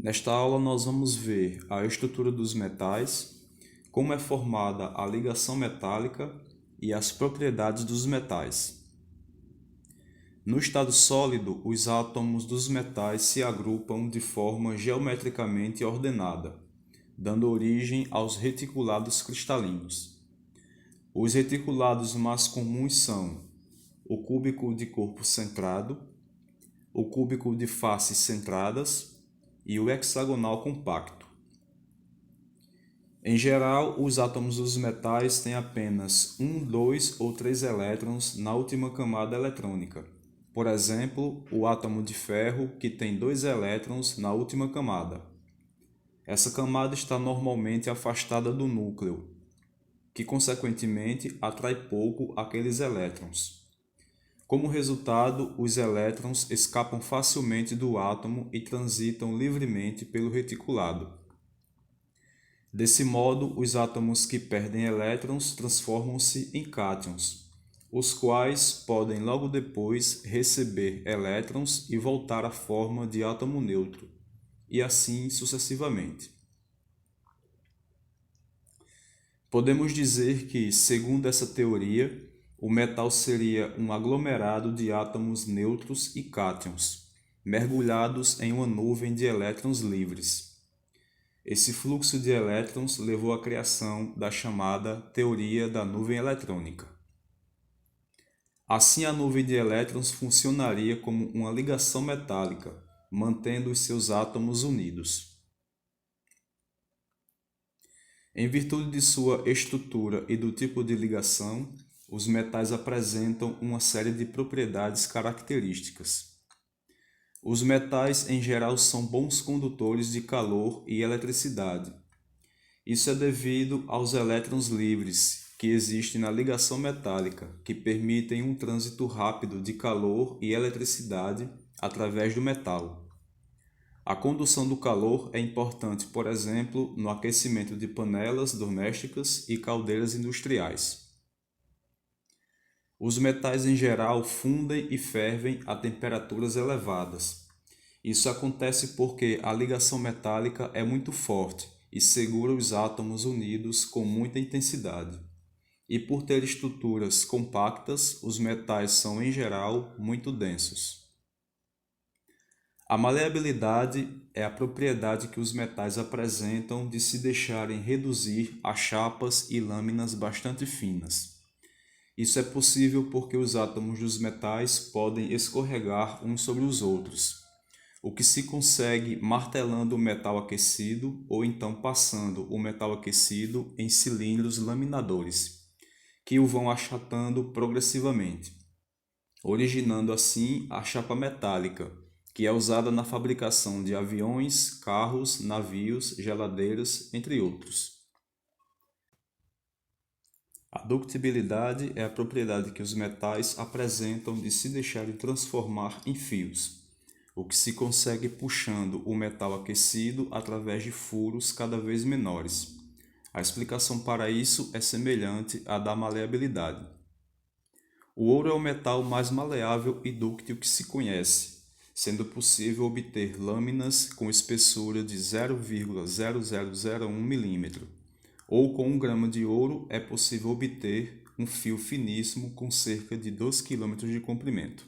Nesta aula nós vamos ver a estrutura dos metais, como é formada a ligação metálica e as propriedades dos metais. No estado sólido, os átomos dos metais se agrupam de forma geometricamente ordenada, dando origem aos reticulados cristalinos. Os reticulados mais comuns são o cúbico de corpo centrado, o cúbico de faces centradas e o hexagonal compacto. Em geral, os átomos dos metais têm apenas 1, 2 ou 3 elétrons na última camada eletrônica. Por exemplo, o átomo de ferro, que tem 2 elétrons na última camada. Essa camada está normalmente afastada do núcleo, que consequentemente atrai pouco aqueles elétrons. Como resultado, os elétrons escapam facilmente do átomo e transitam livremente pelo reticulado. Desse modo, os átomos que perdem elétrons transformam-se em cátions, os quais podem logo depois receber elétrons e voltar à forma de átomo neutro, e assim sucessivamente. Podemos dizer que, segundo essa teoria, o metal seria um aglomerado de átomos neutros e cátions, mergulhados em uma nuvem de elétrons livres. Esse fluxo de elétrons levou à criação da chamada teoria da nuvem eletrônica. Assim, a nuvem de elétrons funcionaria como uma ligação metálica, mantendo os seus átomos unidos. Em virtude de sua estrutura e do tipo de ligação, os metais apresentam uma série de propriedades características. Os metais, em geral, são bons condutores de calor e eletricidade. Isso é devido aos elétrons livres que existem na ligação metálica, que permitem um trânsito rápido de calor e eletricidade através do metal. A condução do calor é importante, por exemplo, no aquecimento de panelas domésticas e caldeiras industriais. Os metais em geral fundem e fervem a temperaturas elevadas. Isso acontece porque a ligação metálica é muito forte e segura os átomos unidos com muita intensidade. E por ter estruturas compactas, os metais são em geral muito densos. A maleabilidade é a propriedade que os metais apresentam de se deixarem reduzir a chapas e lâminas bastante finas. Isso é possível porque os átomos dos metais podem escorregar uns sobre os outros, o que se consegue martelando o metal aquecido ou então passando o metal aquecido em cilindros laminadores, que o vão achatando progressivamente, originando assim a chapa metálica, que é usada na fabricação de aviões, carros, navios, geladeiras, entre outros. A ductibilidade é a propriedade que os metais apresentam de se deixarem transformar em fios, o que se consegue puxando o metal aquecido através de furos cada vez menores. A explicação para isso é semelhante à da maleabilidade. O ouro é o metal mais maleável e dúctil que se conhece, sendo possível obter lâminas com espessura de 0,0001 milímetro. Ou com 1 grama de ouro é possível obter um fio finíssimo com cerca de 2 km de comprimento.